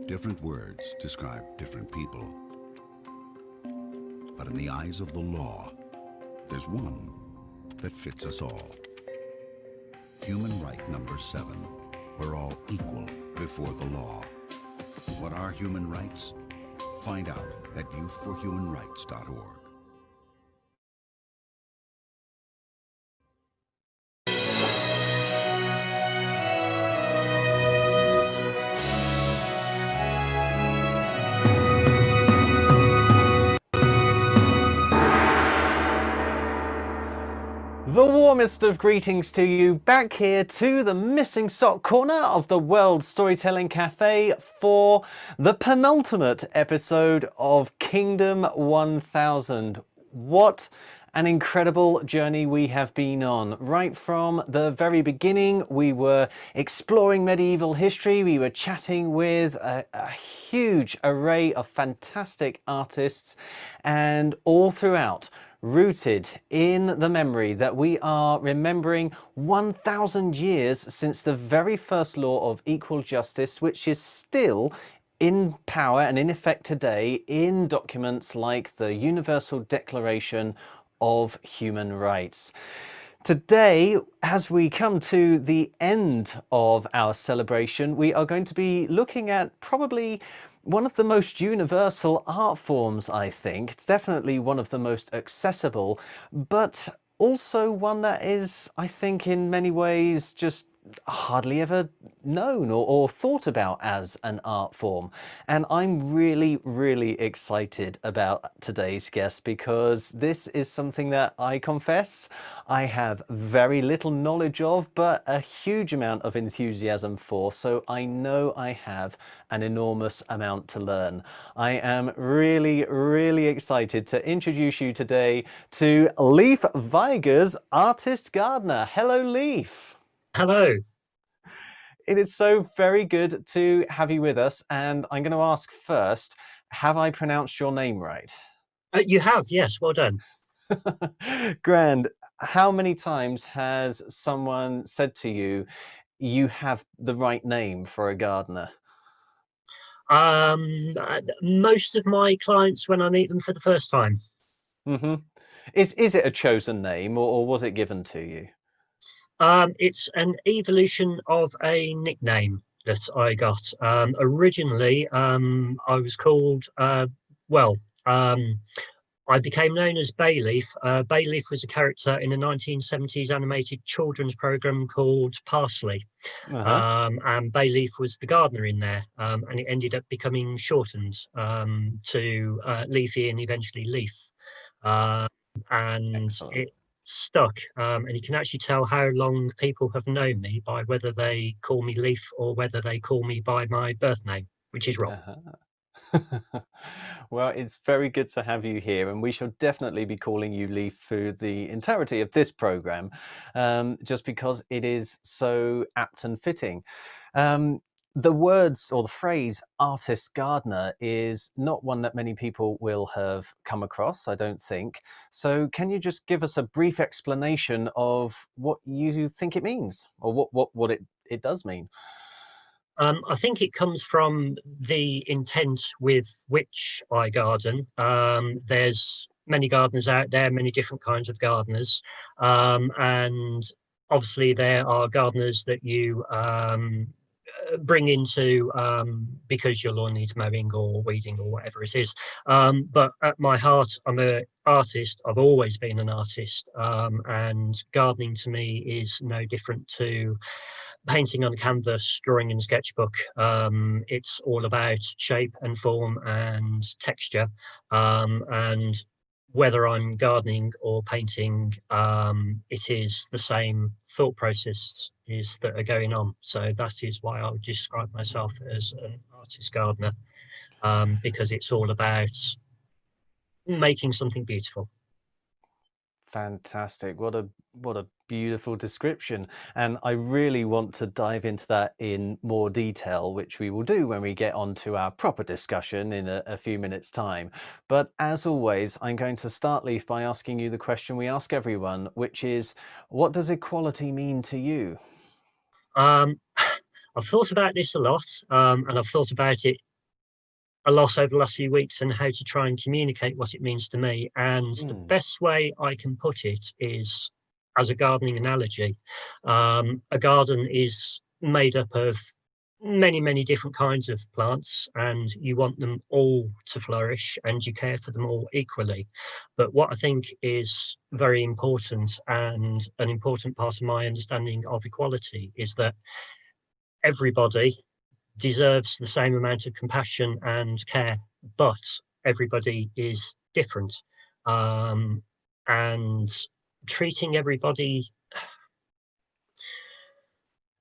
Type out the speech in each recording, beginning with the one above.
Different words describe different people. But in the eyes of the law, there's one that fits us all. Human right number 7. We're all equal before the law. What are human rights? Find out at youthforhumanrights.org. The warmest of greetings to you, back here to the missing sock corner of the World Storytelling Cafe for the penultimate episode of Kingdom 1000. What an incredible journey we have been on. Right from the very beginning, we were exploring medieval history, we were chatting with a huge array of fantastic artists, and all throughout, rooted in the memory that we are remembering 1,000 years since the very first law of equal justice, which is still in power and in effect today in documents like the Universal Declaration of Human Rights. Today, as we come to the end of our celebration, we are going to be looking at probably one of the most universal art forms, I think. It's definitely one of the most accessible, but also one that is, I think, in many ways just hardly ever known or thought about as an art form. And I'm really excited about today's guest, because this is something that I confess I have very little knowledge of, but a huge amount of enthusiasm for, so I know I have an enormous amount to learn. I am really excited to introduce you today to Leif Weigers, artist gardener. Hello, Leif. Hello. It is so very good to have you with us, and I'm going to ask first, have I pronounced your name right? You have, yes, well done. Grand. How many times has someone said to you, you have the right name for a gardener? Most of my clients, when I meet them for the first time. Is it a chosen name, or was it given to you? It's an evolution of a nickname that I got. Originally, I was called, I became known as Bayleaf. Bayleaf was a character in a 1970s animated children's program called Parsley. And Bayleaf was the gardener in there, and it ended up becoming shortened to Leafy and eventually Leaf. And Excellent. it stuck. And you can actually tell how long people have known me by whether they call me Leaf or whether they call me by my birth name, which is Rob. Well, it's very good to have you here, and we shall definitely be calling you Leif through the entirety of this program, just because it is so apt and fitting. The words or the phrase artist gardener is not one that many people will have come across, I don't think. So can you just give us a brief explanation of what you think it means, or what it does mean? I think it comes from the intent with which I garden. There's many gardeners out there, many different kinds of gardeners. And obviously there are gardeners that you bring into because your lawn needs mowing or weeding or whatever it is. But at my heart, I'm an artist. I've always been an artist. And gardening to me is no different to painting on canvas, drawing in sketchbook. It's all about shape and form and texture. And whether I'm gardening or painting, it is the same thought processes that are going on. So that is why I would describe myself as an artist gardener, because it's all about making something beautiful. Fantastic. What a beautiful description. And I really want to dive into that in more detail, which we will do when we get on to our proper discussion in a few minutes' time. But as always, I'm going to start, Leif, by asking you the question we ask everyone, which is, what does equality mean to you? I've thought about this a lot, and I've thought about it a lot over the last few weeks and how to try and communicate what it means to me. And the best way I can put it is as a gardening analogy. A garden is made up of many, many different kinds of plants, and you want them all to flourish and you care for them all equally. But what I think is very important, and an important part of my understanding of equality, is that everybody deserves the same amount of compassion and care, but everybody is different. And treating everybody,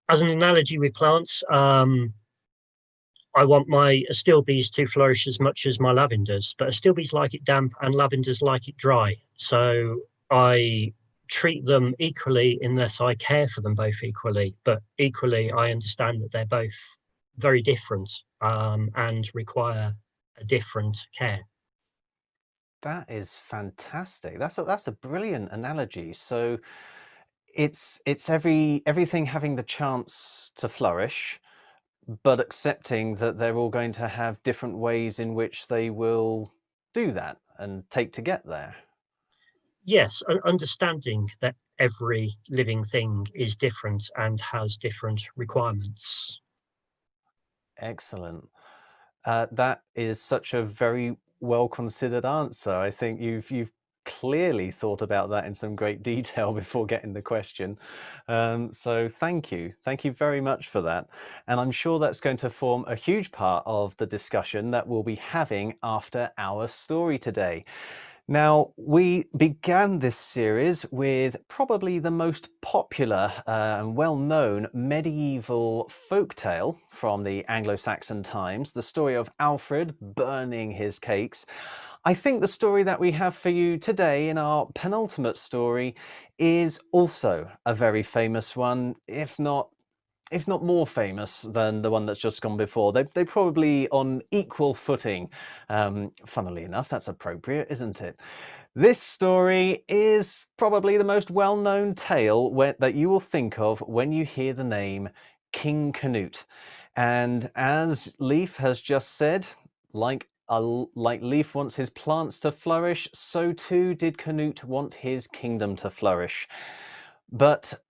as an analogy with plants, I want my astilbes to flourish as much as my lavenders, but astilbes like it damp and lavenders like it dry. So I treat them equally unless I care for them both equally, but equally I understand that they're both very different and require a different care. That is fantastic. That's a brilliant analogy. So it's everything having the chance to flourish, but accepting that they're all going to have different ways in which they will do that and take to get there. Yes, understanding that every living thing is different and has different requirements. Excellent. That is such a very well considered answer. I think you've clearly thought about that in some great detail before getting the question. So thank you very much for that. And I'm sure that's going to form a huge part of the discussion that we'll be having after our story today. Now, we began this series with probably the most popular and well-known medieval folktale from the Anglo-Saxon times, the story of Alfred burning his cakes. I think the story that we have for you today in our penultimate story is also a very famous one, if not more famous than the one that's just gone before. They're probably on equal footing. Funnily enough, that's appropriate, isn't it? This story is probably the most well-known tale that you will think of when you hear the name King Canute. And as Leif has just said, like Leif wants his plants to flourish, so too did Canute want his kingdom to flourish. But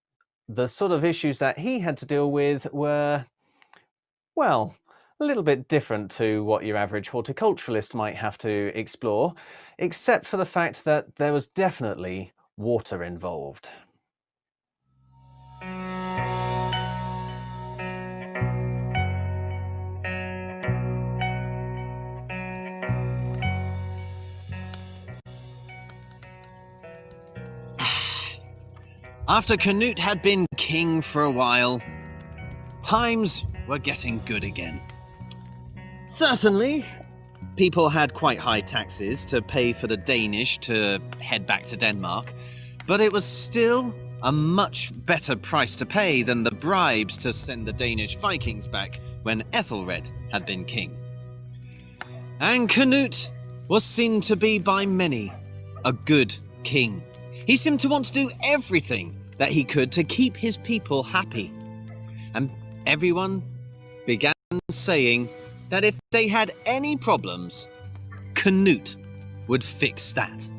the sort of issues that he had to deal with were, well, a little bit different to what your average horticulturalist might have to explore, except for the fact that there was definitely water involved. After Canute had been king for a while, times were getting good again. Certainly, people had quite high taxes to pay for the Danish to head back to Denmark, but it was still a much better price to pay than the bribes to send the Danish Vikings back when Ethelred had been king. And Canute was seen to be by many a good king. He seemed to want to do everything that he could to keep his people happy. And everyone began saying that if they had any problems, Canute would fix that.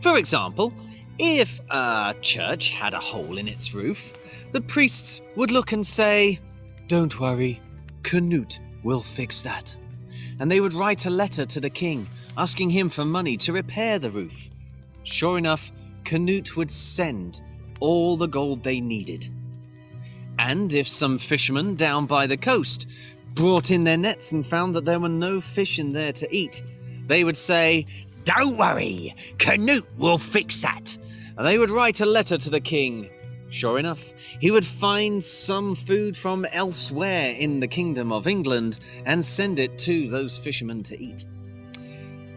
For example, if a church had a hole in its roof, the priests would look and say, "Don't worry, Canute will fix that." And they would write a letter to the king asking him for money to repair the roof. Sure enough, Canute would send all the gold they needed. And if some fishermen down by the coast brought in their nets and found that there were no fish in there to eat, they would say, "Don't worry, Canute will fix that." And they would write a letter to the king. Sure enough, he would find some food from elsewhere in the Kingdom of England and send it to those fishermen to eat.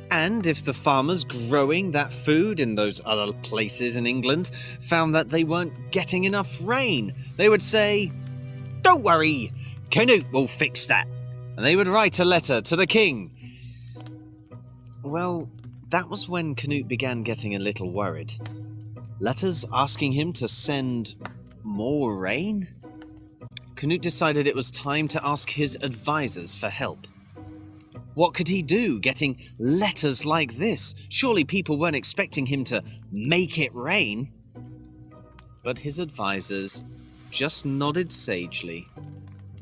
And if the farmers growing that food in those other places in England found that they weren't getting enough rain, they would say, "Don't worry, Canute will fix that." And they would write a letter to the king. Well, that was when Canute began getting a little worried. Letters asking him to send more rain? Canute decided it was time to ask his advisors for help. What could he do, getting letters like this? Surely people weren't expecting him to make it rain. But his advisors just nodded sagely,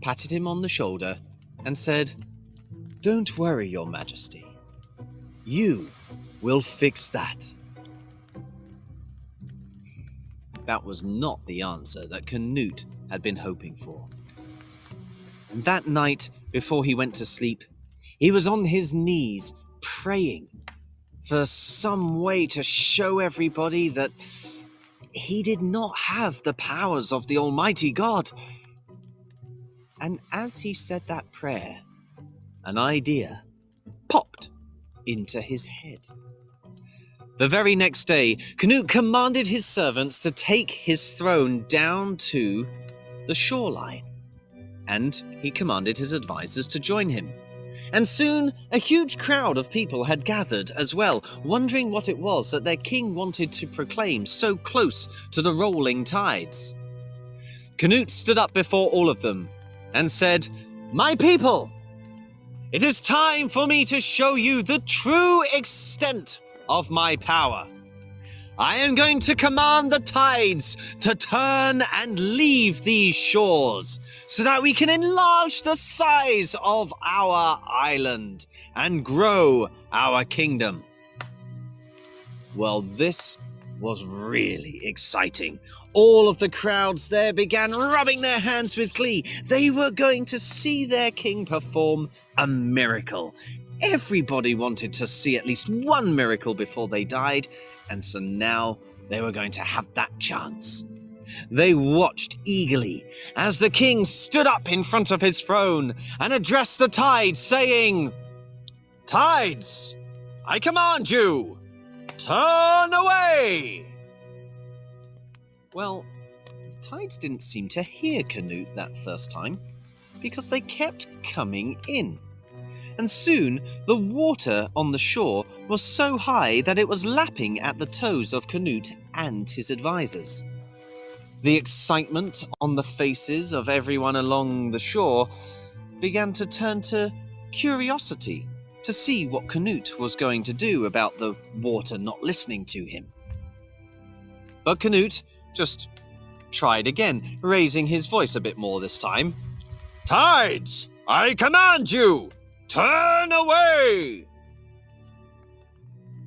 patted him on the shoulder, and said, "Don't worry, Your Majesty. You will fix that." That was not the answer that Canute had been hoping for. And that night, before he went to sleep, he was on his knees, praying for some way to show everybody that he did not have the powers of the Almighty God. And as he said that prayer, an idea popped into his head. The very next day, Canute commanded his servants to take his throne down to the shoreline, and he commanded his advisors to join him. And soon a huge crowd of people had gathered as well, wondering what it was that their king wanted to proclaim so close to the rolling tides. Canute stood up before all of them and said, "My people, it is time for me to show you the true extent of my power. I am going to command the tides to turn and leave these shores so that we can enlarge the size of our island and grow our kingdom." Well, this was really exciting. All of the crowds there began rubbing their hands with glee. They were going to see their king perform a miracle. Everybody wanted to see at least one miracle before they died, and so now they were going to have that chance. They watched eagerly as the king stood up in front of his throne and addressed the tides, saying, "Tides, I command you, turn away!" Well, the tides didn't seem to hear Canute that first time, because they kept coming in. And soon the water on the shore was so high that it was lapping at the toes of Canute and his advisors. The excitement on the faces of everyone along the shore began to turn to curiosity to see what Canute was going to do about the water not listening to him. But Canute just tried again, raising his voice a bit more this time. "Tides, I command you! Turn away!"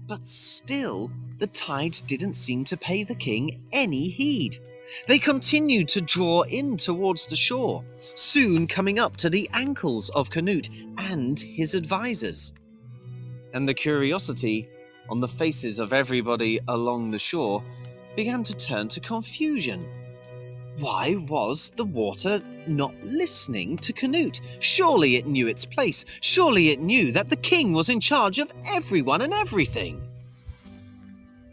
But still, the tides didn't seem to pay the king any heed. They continued to draw in towards the shore, soon coming up to the ankles of Canute and his advisors. And the curiosity on the faces of everybody along the shore began to turn to confusion. Why was the water not listening to Canute? Surely it knew its place. Surely it knew that the king was in charge of everyone and everything.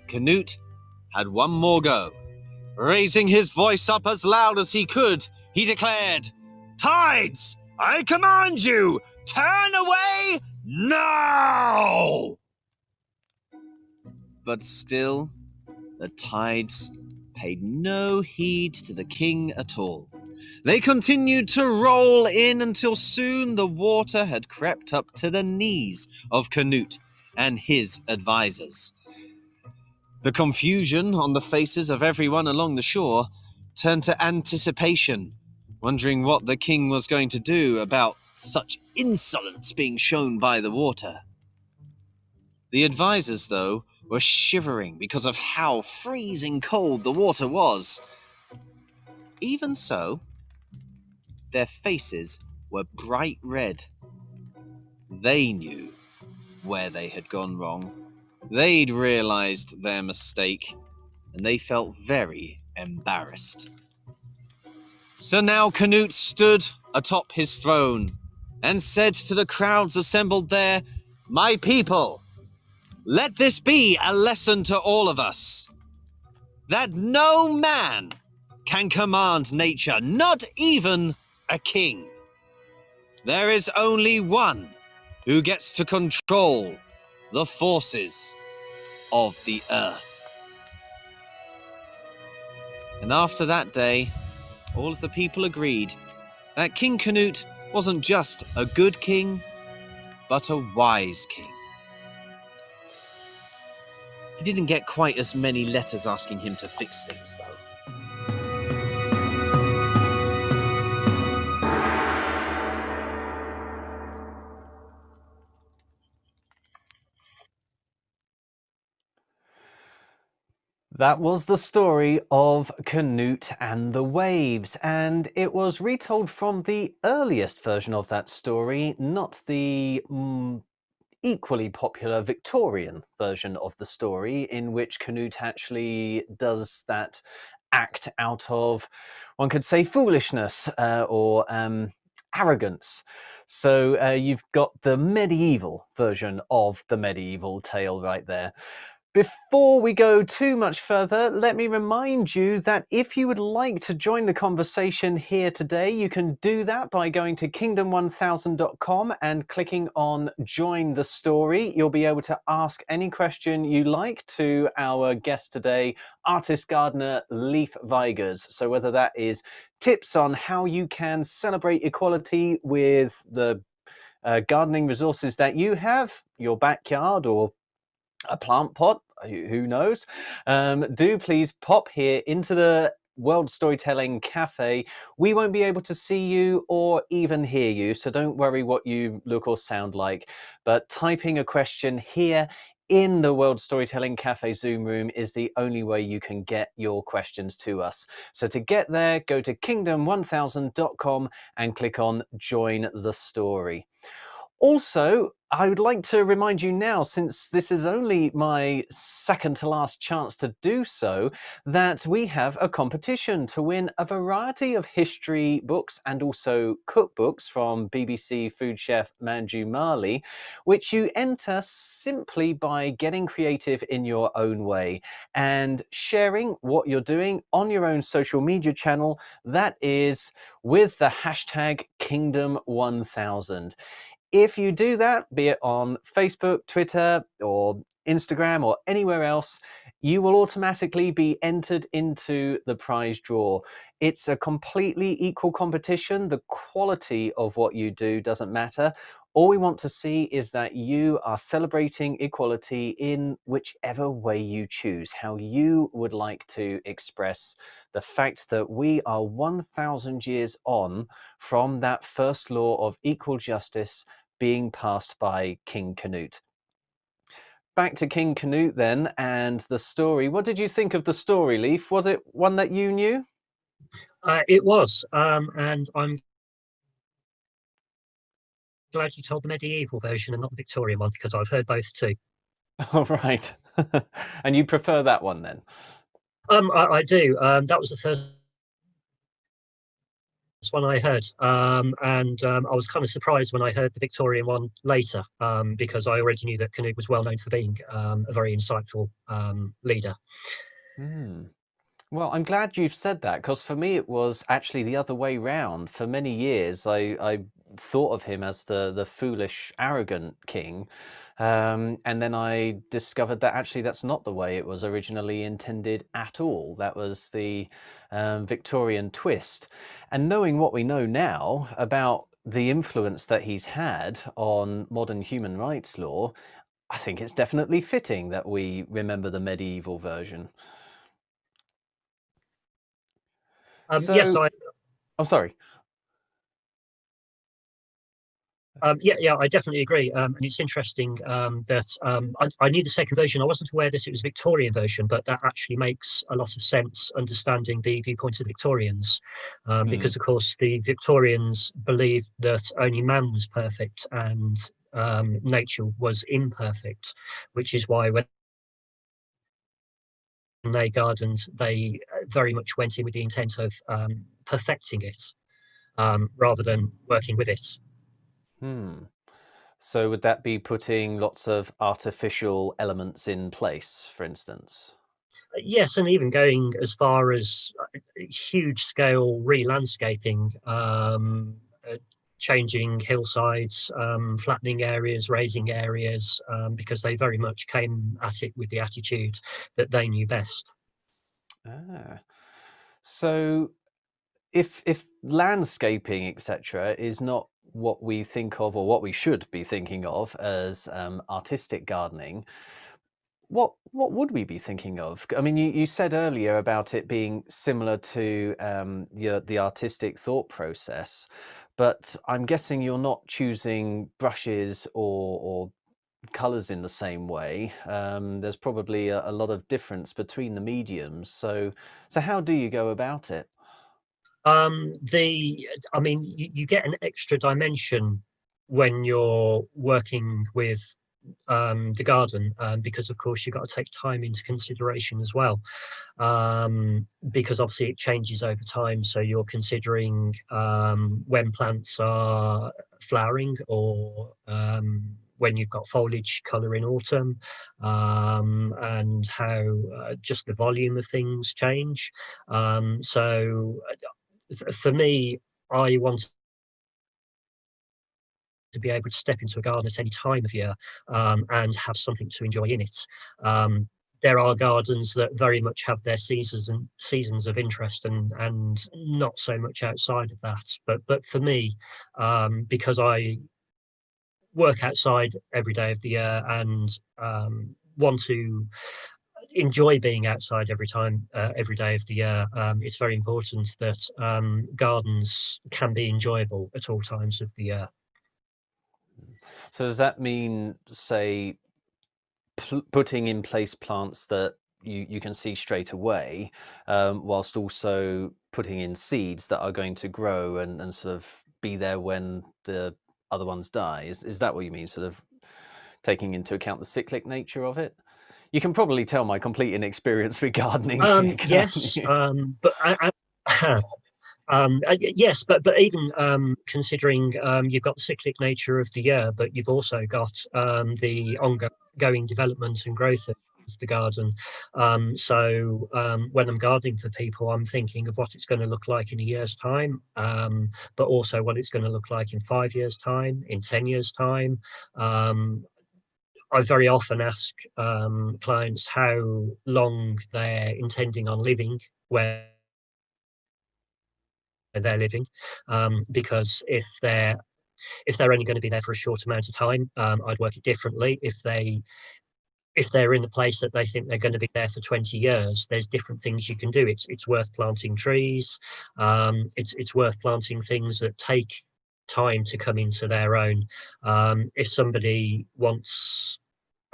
Canute had one more go. Raising his voice up as loud as he could, he declared, "Tides, I command you, turn away now!" But still, the tides paid no heed to the king at all. They continued to roll in until soon the water had crept up to the knees of Canute and his advisors. The confusion on the faces of everyone along the shore turned to anticipation, wondering what the king was going to do about such insolence being shown by the water. The advisors, though, were shivering because of how freezing cold the water was. Even so, their faces were bright red. They knew where they had gone wrong. They'd realized their mistake, and they felt very embarrassed. So now Canute stood atop his throne and said to the crowds assembled there, "My people, let this be a lesson to all of us, that no man can command nature, not even a king. There is only one who gets to control the forces of the earth." And after that day, all of the people agreed that King Canute wasn't just a good king, but a wise king. He didn't get quite as many letters asking him to fix things, though. That was the story of Canute and the Waves, and it was retold from the earliest version of that story, not the equally popular Victorian version of the story, in which Canute actually does that act out of, one could say, foolishness or arrogance. So you've got the medieval version of the medieval tale right there. Before we go too much further, let me remind you that if you would like to join the conversation here today, you can do that by going to kingdom1000.com and clicking on Join the Story. You'll be able to ask any question you like to our guest today, artist gardener Leif Vigers. So whether that is tips on how you can celebrate equality with the gardening resources that you have, your backyard, or a plant pot, who knows, do please pop here into the World Storytelling Cafe. We won't be able to see you or even hear you, so don't worry what you look or sound like, but typing a question here in the World Storytelling Cafe Zoom room is the only way you can get your questions to us. So to get there, go to kingdom1000.com and click on Join the Story. Also, I would like to remind you now, since this is only my second to last chance to do so, that we have a competition to win a variety of history books and also cookbooks from BBC food chef Manju Mali, which you enter simply by getting creative in your own way and sharing what you're doing on your own social media channel, that is with the hashtag Kingdom1000. If you do that, be it on Facebook, Twitter, or Instagram, or anywhere else, you will automatically be entered into the prize draw. It's a completely equal competition. The quality of what you do doesn't matter. All we want to see is that you are celebrating equality in whichever way you choose, how you would like to express the fact that we are 1,000 years on from that first law of equal justice being passed by King Canute. Back to King Canute then, and the story. What did you think of the story, Leif? Was it one that you knew? It was, and I'm glad you told the medieval version and not the Victorian one, because I've heard both too. All right. And you prefer that one then? I do. That was the first one I heard, and I was kind of surprised when I heard the Victorian one later, because I already knew that Canute was well known for being a very insightful leader. Well, I'm glad you've said that, because for me it was actually the other way round. For many years, I thought of him as the foolish, arrogant king, and then I discovered that actually that's not the way it was originally intended at all. That was the Victorian twist. And knowing what we know now about the influence that he's had on modern human rights law, I think it's definitely fitting that we remember the medieval version. Yes, Oh, sorry. yeah, I definitely agree. And it's interesting that I knew the second version. I wasn't aware that it was a Victorian version, but that actually makes a lot of sense understanding the viewpoint of the Victorians, because, of course, the Victorians believed that only man was perfect and nature was imperfect, which is why when they gardened, they very much went in with the intent of perfecting it rather than working with it. So would that be putting lots of artificial elements in place, for instance? Yes, and even going as far as huge scale re-landscaping, changing hillsides, flattening areas, raising areas, because they very much came at it with the attitude that they knew best. So if landscaping, etc., is not what we think of, or what we should be thinking of, as artistic gardening, what would we be thinking of? I mean, you said earlier about it being similar to the artistic thought process, but I'm guessing you're not choosing brushes or colors in the same way. There's probably a lot of difference between the mediums. So how do you go about it? I mean, you get an extra dimension when you're working with the garden, because of course you've got to take time into consideration as well, because obviously it changes over time. So you're considering when plants are flowering, or when you've got foliage colour in autumn, and how just the volume of things change. For me, I want to be able to step into a garden at any time of year, and have something to enjoy in it. There are gardens that very much have their seasons of interest, and not so much outside of that. But for me, because I work outside every day of the year, and want to enjoy being outside every day of the year, it's very important that gardens can be enjoyable at all times of the year. So does that mean, say, putting in place plants that you can see straight away, whilst also putting in seeds that are going to grow and sort of be there when the other ones die? Is that what you mean, sort of taking into account the cyclic nature of it? You can probably tell my complete inexperience with gardening here, can't Yes, you? yes, but even considering you've got the cyclic nature of the year, but you've also got the ongoing development and growth of the garden. When I'm gardening for people, I'm thinking of what it's going to look like in a year's time, but also what it's going to look like in 5 years' time, in 10 years' time. I very often ask clients how long they're intending on living where they're living, because if they're only going to be there for a short amount of time, I'd work it differently. If they're in the place that they think they're going to be there for 20 years, there's different things you can do. It's worth planting trees. It's worth planting things that take time to come into their own. If somebody wants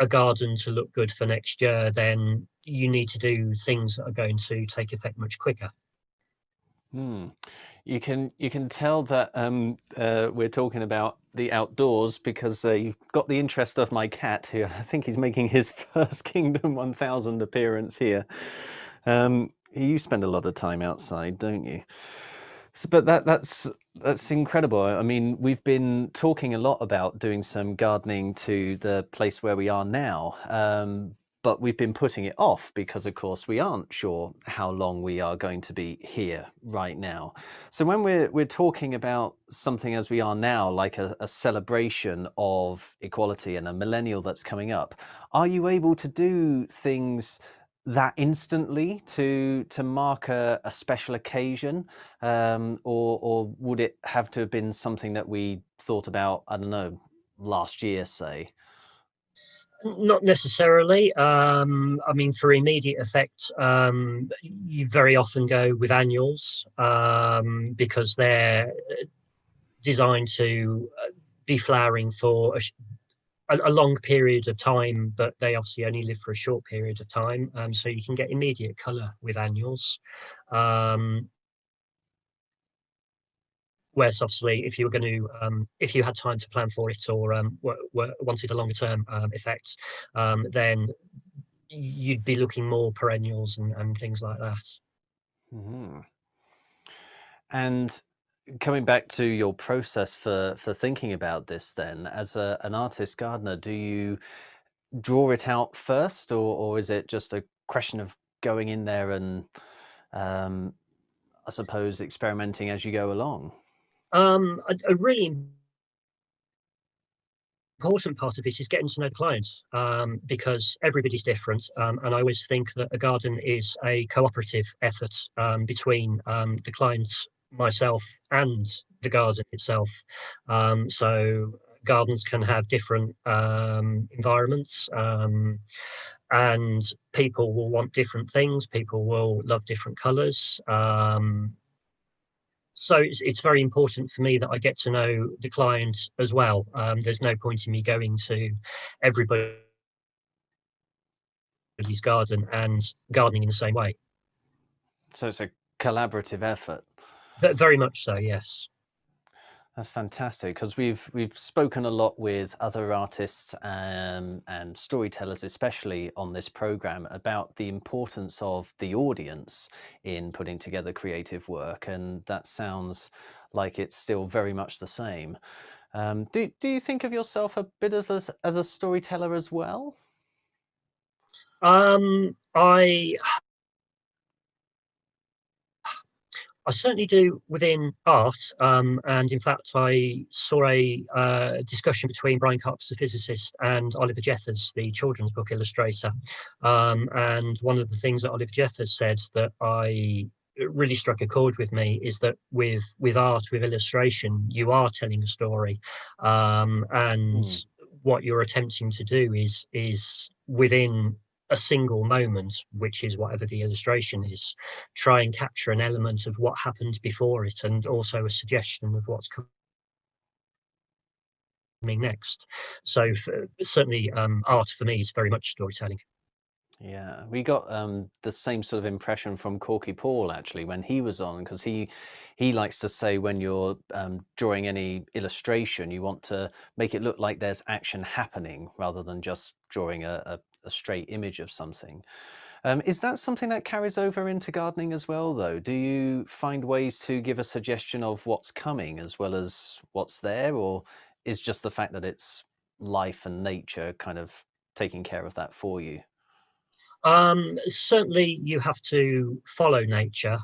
a garden to look good for next year, then you need to do things that are going to take effect much quicker. Hmm. You can tell that we're talking about the outdoors, because you've got the interest of my cat, who I think he's making his first Kingdom 1000 appearance here. You spend a lot of time outside, don't you? So, but that's incredible. I mean, we've been talking a lot about doing some gardening to the place where we are now, but we've been putting it off because, of course, we aren't sure how long we are going to be here right now. So when we're talking about something as we are now, like a celebration of equality and a millennial that's coming up, are you able to do things that instantly to mark a special occasion, or would it have to have been something that we thought about, I don't know, last year, say? Not necessarily. I mean, for immediate effect, you very often go with annuals, because they're designed to be flowering for a long period of time, but they obviously only live for a short period of time. So you can get immediate colour with annuals. Whereas obviously, if you were going to, if you had time to plan for it, or wanted a longer term effect, then you'd be looking more perennials and things like that. Hmm. And coming back to your process for thinking about this, then, as an artist gardener, do you draw it out first, or is it just a question of going in there and, um, I suppose, experimenting as you go along? A really important part of this is getting to know the client, because everybody's different, and I always think that a garden is a cooperative effort between the clients myself and the garden itself. So gardens can have different environments, and people will want different things. People will love different colours. So it's very important for me that I get to know the client as well. There's no point in me going to everybody's garden and gardening in the same way. So it's a collaborative effort. But very much so, yes. That's fantastic, because we've spoken a lot with other artists and storytellers, especially on this program, about the importance of the audience in putting together creative work, and that sounds like it's still very much the same. Do you think of yourself a bit of as a storyteller as well? I certainly do within art, and in fact, I saw a discussion between Brian Cox, the physicist, and Oliver Jeffers, the children's book illustrator. And one of the things that Oliver Jeffers said that really struck a chord with me is that with art, with illustration, you are telling a story, and what you're attempting to do is within a single moment, which is whatever the illustration is, try and capture an element of what happened before it, and also a suggestion of what's coming next. So certainly art for me is very much storytelling. Yeah, we got the same sort of impression from Corky Paul actually when he was on, because he likes to say when you're drawing any illustration, you want to make it look like there's action happening rather than just drawing a straight image of something. Is that something that carries over into gardening as well, though? Do you find ways to give a suggestion of what's coming as well as what's there, or is just the fact that it's life and nature kind of taking care of that for you? Certainly you have to follow nature,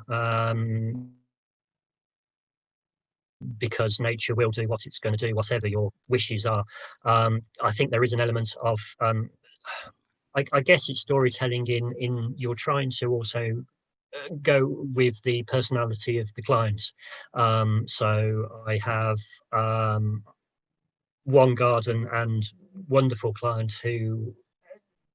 because nature will do what it's going to do, whatever your wishes are. I think there is an element of, I guess it's storytelling in you're trying to also go with the personality of the client. So I have one garden and wonderful client who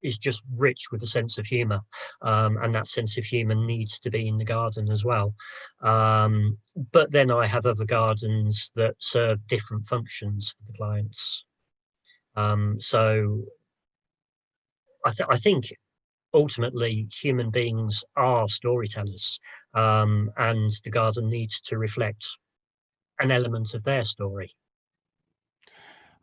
is just rich with a sense of humour, and that sense of humour needs to be in the garden as well. But then I have other gardens that serve different functions for the clients. So I think ultimately human beings are storytellers, and the garden needs to reflect an element of their story.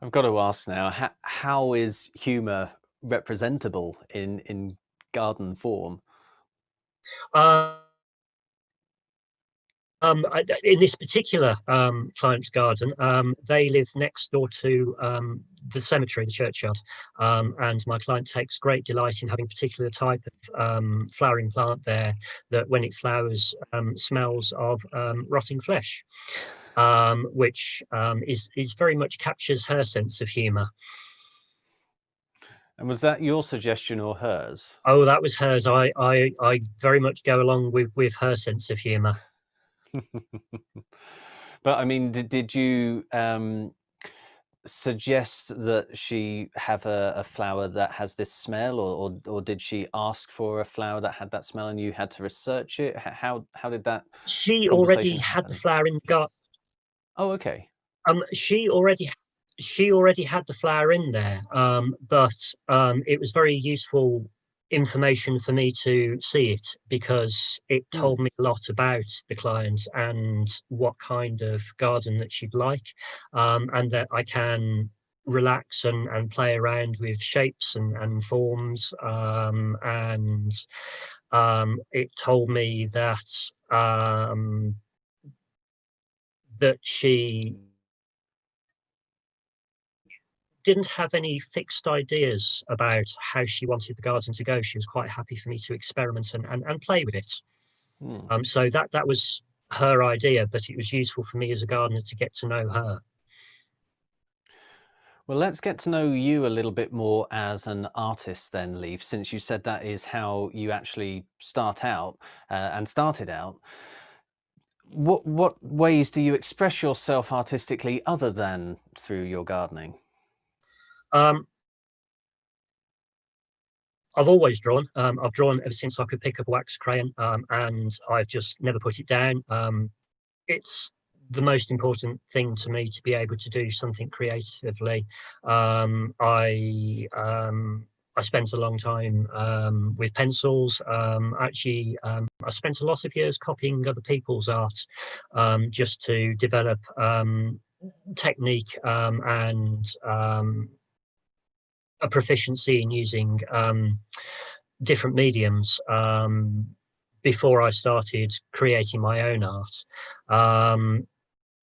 I've got to ask now, how is humour representable in garden form? In this particular client's garden, they live next door to the cemetery, the churchyard, and my client takes great delight in having a particular type of flowering plant there that, when it flowers, smells of rotting flesh, which is very much captures her sense of humour. And was that your suggestion or hers? Oh, that was hers. I very much go along with her sense of humour. But I mean, did you suggest that she have a flower that has this smell, or did she ask for a flower that had that smell and you had to research it? How did that She already conversation had the happen? flower in the garden. Oh, okay. She already had the flower in there, but it was very useful information for me to see it, because it told me a lot about the client and what kind of garden that she'd like, and that I can relax and play around with shapes and forms, and it told me that she didn't have any fixed ideas about how she wanted the garden to go. She was quite happy for me to experiment and play with it. So that was her idea, but it was useful for me as a gardener to get to know her. Well, let's get to know you a little bit more as an artist then, Leaf, since you said that is how you actually start out and started out. what ways do you express yourself artistically other than through your gardening? Um, I've always drawn. I've drawn ever since I could pick up a wax crayon, and I've just never put it down. It's the most important thing to me to be able to do something creatively. I spent a long time with pencils. I spent a lot of years copying other people's art, just to develop technique, and a proficiency in using different mediums, before I started creating my own art.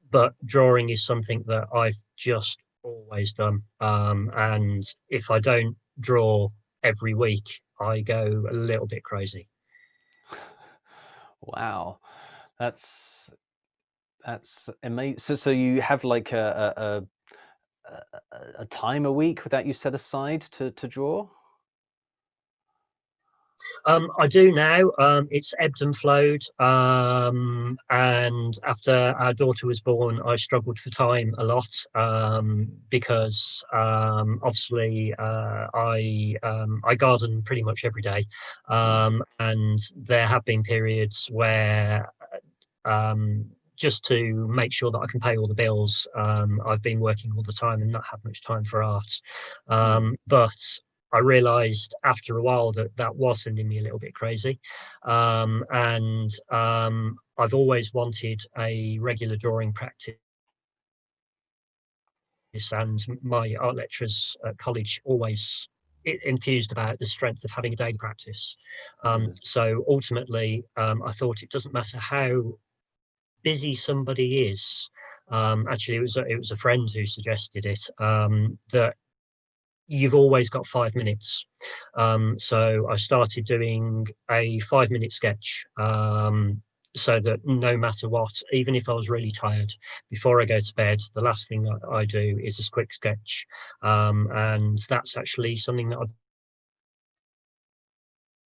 But drawing is something that I've just always done. And if I don't draw every week, I go a little bit crazy. Wow, that's amazing. So you have like a time a week that you set aside to draw? I do now. It's ebbed and flowed. And after our daughter was born, I struggled for time a lot, because obviously I garden pretty much every day, and there have been periods where, just to make sure that I can pay all the bills, I've been working all the time and not had much time for art. But I realised after a while that that was sending me a little bit crazy, and I've always wanted a regular drawing practice. And my art lecturers at college always enthused about the strength of having a daily practice. So ultimately, I thought it doesn't matter how busy somebody is. Actually, it was a friend who suggested it, that you've always got 5 minutes. So I started doing a 5-minute sketch, so that no matter what, even if I was really tired, before I go to bed, the last thing I do is a quick sketch. And that's actually something that I've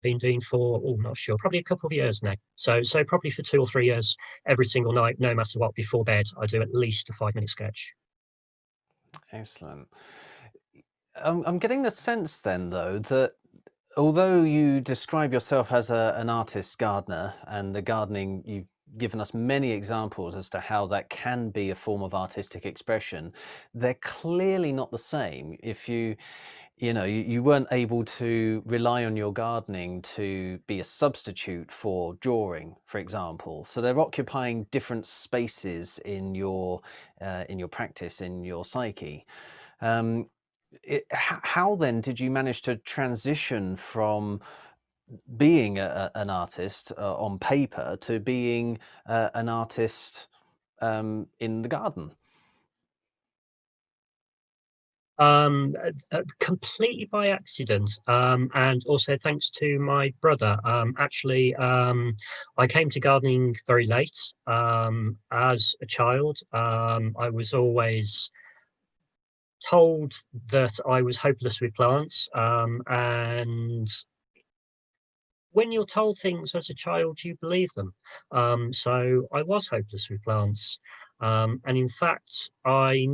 been doing for, oh, not sure, probably a couple of years now. So probably for 2 or 3 years, every single night, no matter what, before bed, I do at least a 5-minute sketch. Excellent. I'm getting the sense then, though, that although you describe yourself as an artist gardener, and the gardening, you've given us many examples as to how that can be a form of artistic expression, they're clearly not the same. If you weren't able to rely on your gardening to be a substitute for drawing, for example. So they're occupying different spaces in your practice, in your psyche. How then did you manage to transition from being an artist on paper to being an artist in the garden? Completely by accident, and also thanks to my brother. Actually, I came to gardening very late. As a child, I was always told that I was hopeless with plants, and when you're told things as a child, you believe them. So I was hopeless with plants, and in fact, I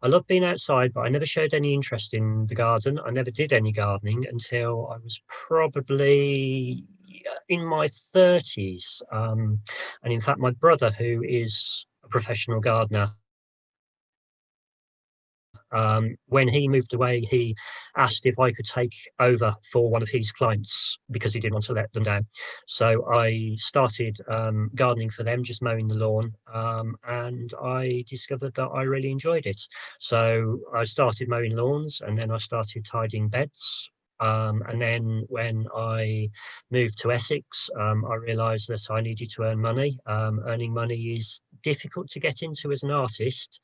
love being outside, but I never showed any interest in the garden. I never did any gardening until I was probably in my 30s. And in fact, my brother, who is a professional gardener, when he moved away, he asked if I could take over for one of his clients because he didn't want to let them down. So I started gardening for them, just mowing the lawn, and I discovered that I really enjoyed it. So I started mowing lawns, and then I started tidying beds. And then when I moved to Essex, I realised that I needed to earn money. Earning money is difficult to get into as an artist.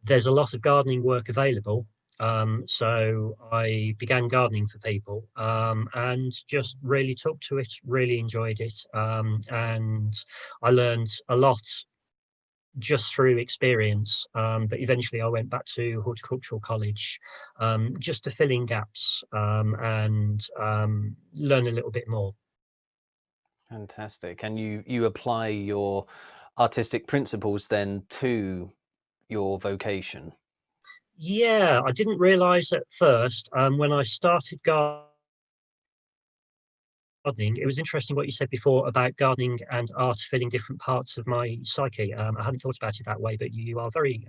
There's a lot of gardening work available. So I began gardening for people, and just really took to it, really enjoyed it. And I learned a lot just through experience. But eventually I went back to horticultural college, just to fill in gaps, and learn a little bit more. Fantastic. And you apply your artistic principles then to your vocation. Yeah, I didn't realise at first when I started gardening. It was interesting what you said before about gardening and art filling different parts of my psyche. I hadn't thought about it that way, but you are very,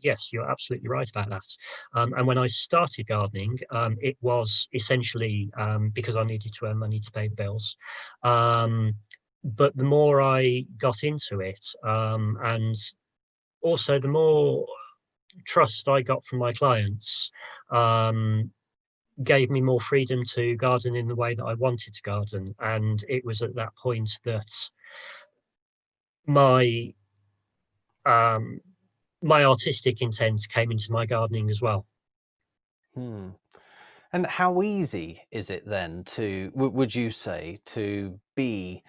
yes, you're absolutely right about that. And when I started gardening, it was essentially because I needed to earn money to pay the bills. But the more I got into it, and also the more trust I got from my clients, um, gave me more freedom to garden in the way that I wanted to garden. And it was at that point that my um, my artistic intent came into my gardening as well. Hmm. And how easy is it then to, would you say, to be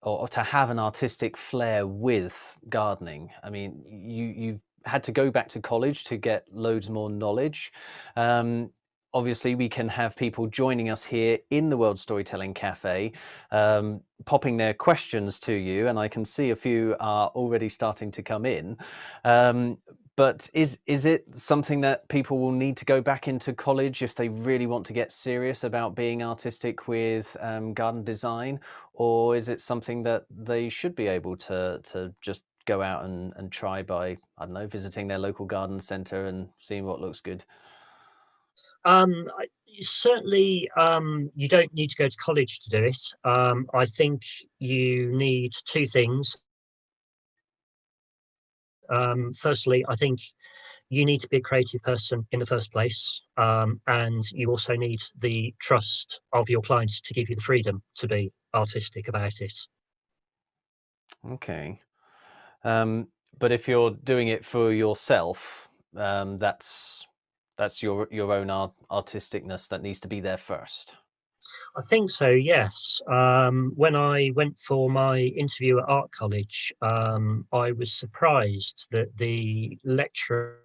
or to have an artistic flair with gardening? I mean, you've had to go back to college to get loads more knowledge. Um, Obviously, we can have people joining us here in the World Storytelling Cafe, popping their questions to you, and I can see a few are already starting to come in. Um, but is it something that people will need to go back into college if they really want to get serious about being artistic with garden design? Or is it something that they should be able to just go out and try by, I don't know, visiting their local garden centre and seeing what looks good? Certainly, you don't need to go to college to do it. I think you need two things. Firstly, I think you need to be a creative person in the first place, and you also need the trust of your clients to give you the freedom to be artistic about it. Okay. Um, but if you're doing it for yourself, that's your own artisticness that needs to be there first. I think so, yes. When I went for my interview at art college, I was surprised that the lecturer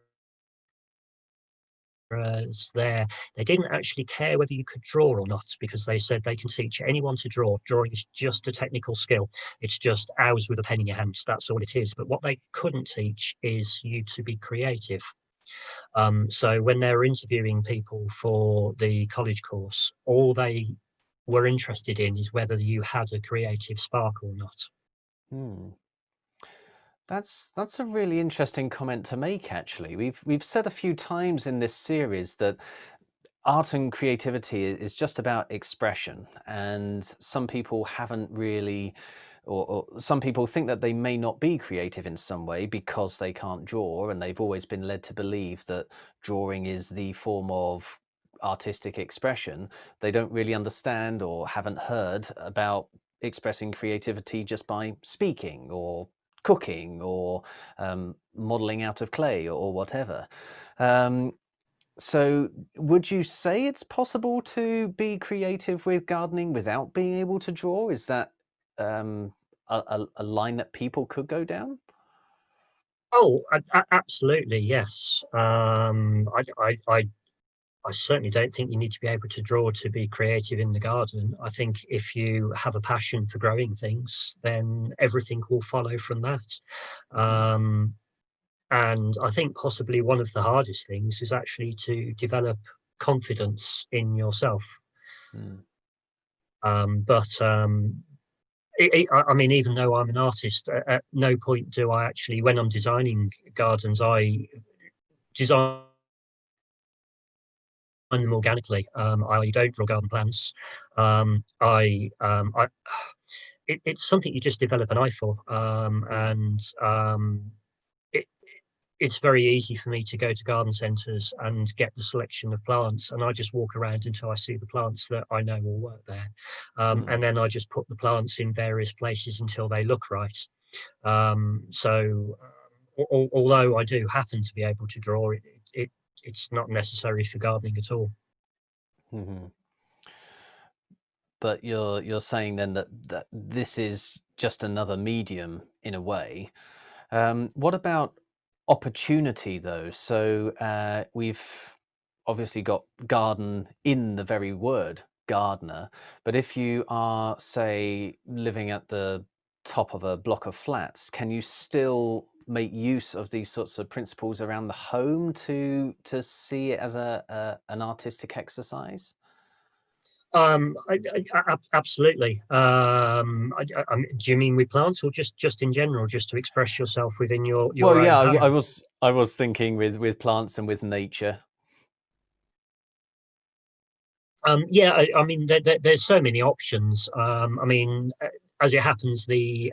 there, they didn't actually care whether you could draw or not, because they said they can teach anyone to draw. Drawing is just a technical skill. It's just hours with a pen in your hand. That's all it is. But what they couldn't teach is you to be creative. So when they were interviewing people for the college course, all they were interested in is whether you had a creative spark or not. Hmm. That's a really interesting comment to make, actually. We've said a few times in this series that art and creativity is just about expression, and some people haven't really, or some people think that they may not be creative in some way because they can't draw, and they've always been led to believe that drawing is the form of artistic expression. They don't really understand or haven't heard about expressing creativity just by speaking or cooking or modeling out of clay or whatever. Um, so would you say it's possible to be creative with gardening without being able to draw? Is that a line that people could go down? Oh, absolutely, yes. I certainly don't think you need to be able to draw to be creative in the garden. I think if you have a passion for growing things, then everything will follow from that. Mhm. Um, and I think possibly one of the hardest things is actually to develop confidence in yourself. Mm. But I mean, even though I'm an artist, at no point do I actually, when I'm designing gardens, I design them organically. I don't draw garden plants. I it's something you just develop an eye for, Mm. and it, it's very easy for me to go to garden centres and get the selection of plants, and I just walk around until I see the plants that I know will work there, Mm. and then I just put the plants in various places until they look right. So, although I do happen to be able to draw, it's not necessary for gardening at all. Mhm. But you're saying then that this is just another medium in a way. What about opportunity though? So we've obviously got garden in the very word gardener. But if you are, say, living at the top of a block of flats, can you still make use of these sorts of principles around the home to see it as an artistic exercise? Absolutely. Do you mean with plants, or just in general, just to express yourself within Well, your own yeah, home? I was thinking with plants and with nature. Yeah, I mean, there's so many options. I mean, as it happens, the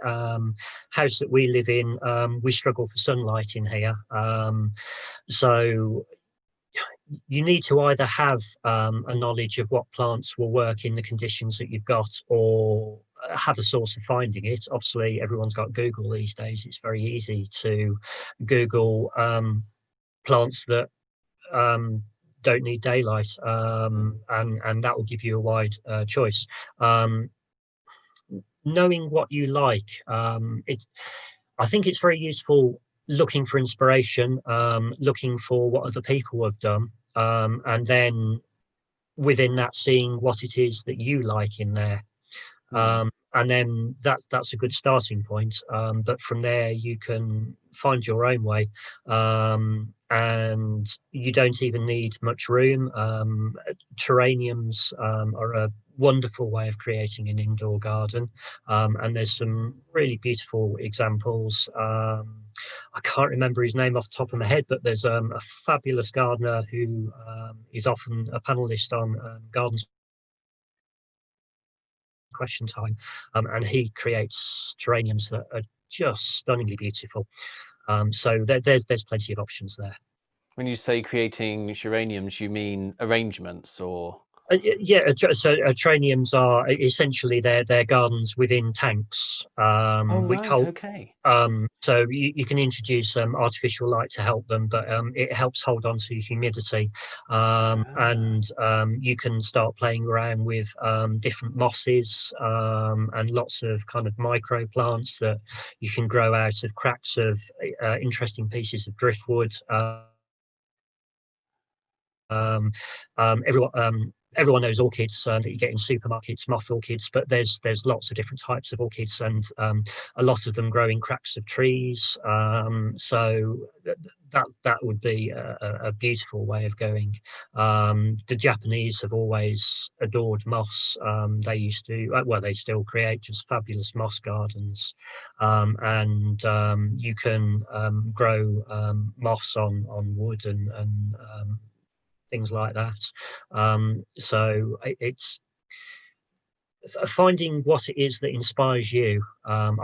house that we live in, we struggle for sunlight in here. So you need to either have a knowledge of what plants will work in the conditions that you've got, or have a source of finding it. Obviously, everyone's got Google these days. It's very easy to Google plants that don't need daylight, and that will give you a wide choice. Knowing what you like, I think it's very useful looking for inspiration, looking for what other people have done, and then within that, seeing what it is that you like in there. And then that's a good starting point. But from there, you can find your own way, and you don't even need much room. Terrariums are a wonderful way of creating an indoor garden, and there's some really beautiful examples. I can't remember his name off the top of my head, but there's a fabulous gardener who is often a panelist on Gardens Question Time, and he creates terrariums that are just stunningly beautiful. So there's plenty of options there. When you say creating geraniums, you mean arrangements or? Yeah, so terrariums are essentially they're gardens within tanks, Oh, which right, hold. okay. So you can introduce artificial light to help them, but it helps hold on to humidity, and you can start playing around with different mosses, and lots of kind of micro plants that you can grow out of cracks of interesting pieces of driftwood. Everyone knows orchids that you get in supermarkets, moth orchids, but there's lots of different types of orchids, and a lot of them grow in cracks of trees. So that would be a beautiful way of going. The Japanese have always adored moss. They used to, well, they still create just fabulous moss gardens, and you can grow moss on wood and things like that. So it's finding what it is that inspires you. I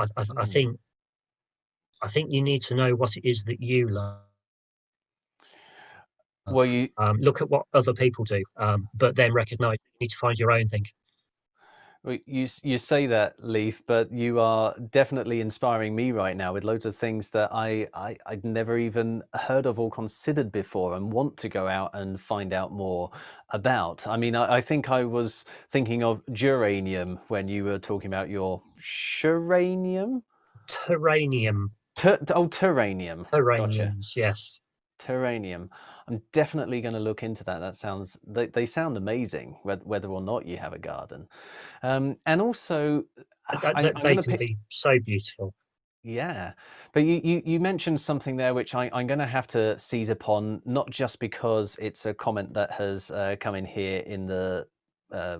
think you need to know what it is that you love. Well, you Look at what other people do, but then recognise you need to find your own thing. Well, you say that, Leaf, but you are definitely inspiring me right now with loads of things that I'd never even heard of or considered before and want to go out and find out more about. I mean, I think I was thinking of geranium when you were talking about your geranium? Terranium, Terranium. Gotcha. terraniums, yes. Terranium. I'm definitely going to look into that. That sounds, they sound amazing, whether or not you have a garden. And also, I'm They going to can pick, be so beautiful. yeah. But you mentioned something there which I'm going to have to seize upon, not just because it's a comment that has come in here in the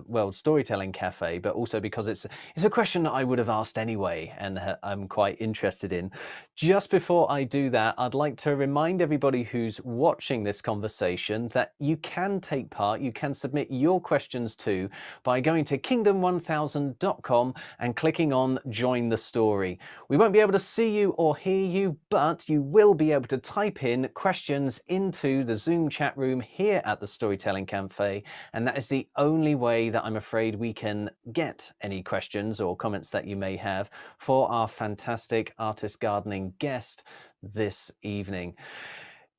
World Storytelling Cafe, but also because it's a question that I would have asked anyway, and I'm quite interested in. Just before I do that, I'd like to remind everybody who's watching this conversation that you can take part, you can submit your questions too by going to kingdom1000.com and clicking on Join the Story. We won't be able to see you or hear you, but you will be able to type in questions into the Zoom chat room here at the Storytelling Cafe, and that is the only way that I'm afraid we can get any questions or comments that you may have for our fantastic artist gardening guest this evening.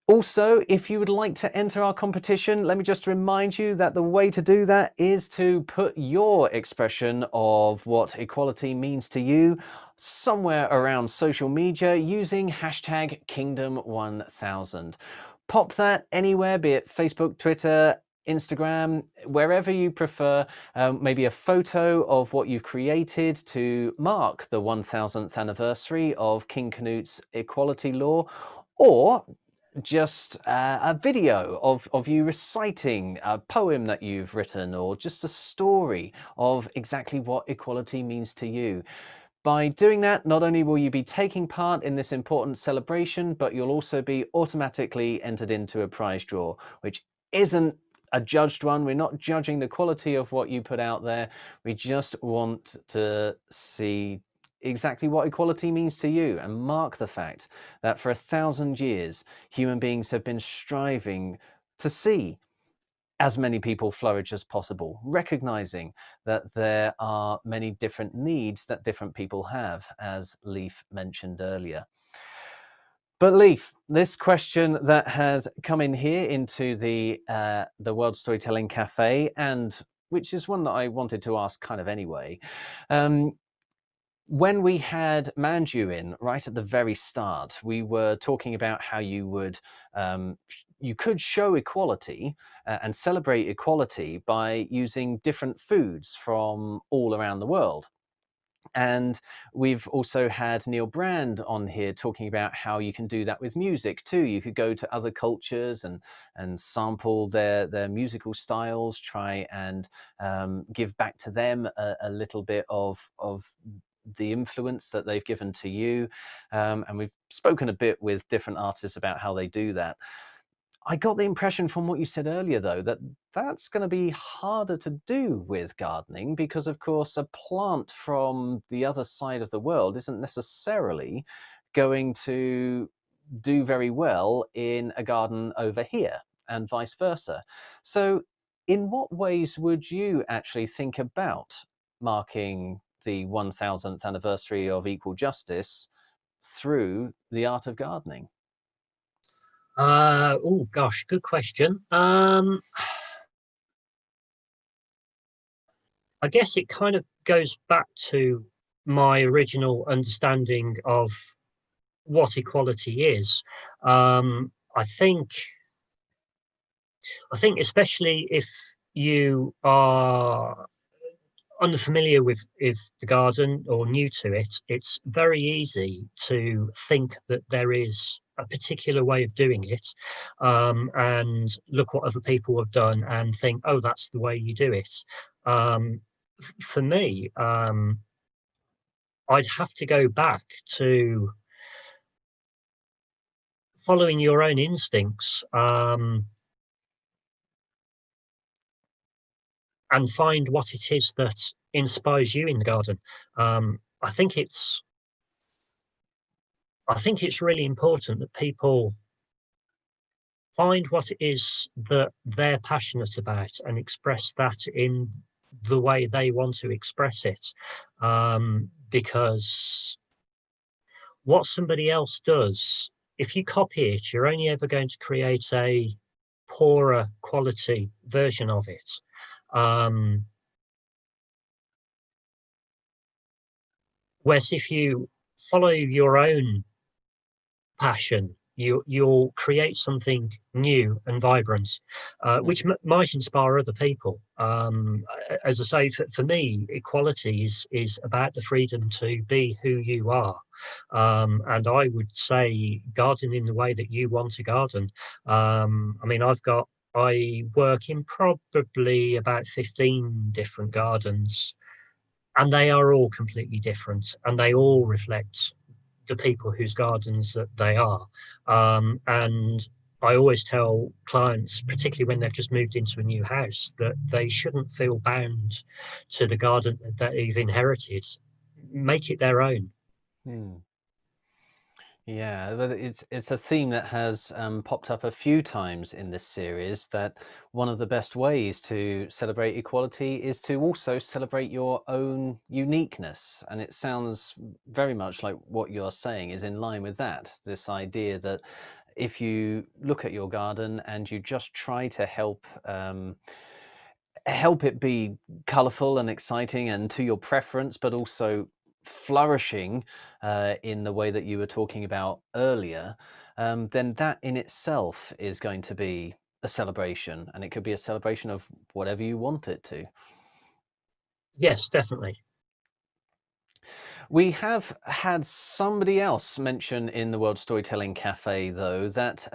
Also, if you would like to enter our competition, let me just remind you that the way to do that is to put your expression of what equality means to you somewhere around social media using hashtag Kingdom1000. Pop that anywhere, be it Facebook, Twitter, Instagram, wherever you prefer, maybe a photo of what you've created to mark the 1000th anniversary of King Canute's equality law, or just a video of you reciting a poem that you've written, or just a story of exactly what equality means to you. By doing that, not only will you be taking part in this important celebration, but you'll also be automatically entered into a prize draw, which isn't a judged one. We're not judging the quality of what you put out there. We just want to see exactly what equality means to you and mark the fact that for 1,000 years, human beings have been striving to see as many people flourish as possible, recognizing that there are many different needs that different people have, as Leaf mentioned earlier. But Leaf, this question that has come in here into the World Storytelling Cafe, and which is one that I wanted to ask kind of anyway. When we had Manju in right at the very start, we were talking about how you could show equality and celebrate equality by using different foods from all around the world. And we've also had Neil Brand on here talking about how you can do that with music too. You could go to other cultures and sample their musical styles, try and give back to them a little bit of the influence that they've given to you. And we've spoken a bit with different artists about how they do that. I got the impression from what you said earlier, though, that that's going to be harder to do with gardening because, of course, a plant from the other side of the world isn't necessarily going to do very well in a garden over here and vice versa. So in what ways would you actually think about marking the 1000th anniversary of equal justice through the art of gardening? Oh gosh, good question. I guess it kind of goes back to my original understanding of what equality is. I think especially if you are unfamiliar with the garden or new to it, it's very easy to think that there is a particular way of doing it, and look what other people have done and think, oh, that's the way you do it. For me, I'd have to go back to following your own instincts, and find what it is that inspires you in the garden. I think it's really important that people find what it is that they're passionate about and express that in the way they want to express it. Because what somebody else does, if you copy it, you're only ever going to create a poorer quality version of it. Whereas if you follow your own passion, you'll create something new and vibrant, which might inspire other people. As I say, for me, equality is about the freedom to be who you are. And I would say garden in the way that you want to garden. I mean, I work in probably about 15 different gardens, and they are all completely different, and they all reflect the people whose gardens that they are. And I always tell clients, particularly when they've just moved into a new house, that they shouldn't feel bound to the garden that they've inherited. Make it their own. Yeah, but it's a theme that has popped up a few times in this series, that one of the best ways to celebrate equality is to also celebrate your own uniqueness. And it sounds very much like what you're saying is in line with that, this idea that if you look at your garden and you just try to help it be colorful and exciting and to your preference, but also flourishing in the way that you were talking about earlier, then that in itself is going to be a celebration, and it could be a celebration of whatever you want it to. Yes, definitely. We have had somebody else mention in the World Storytelling Cafe, though, that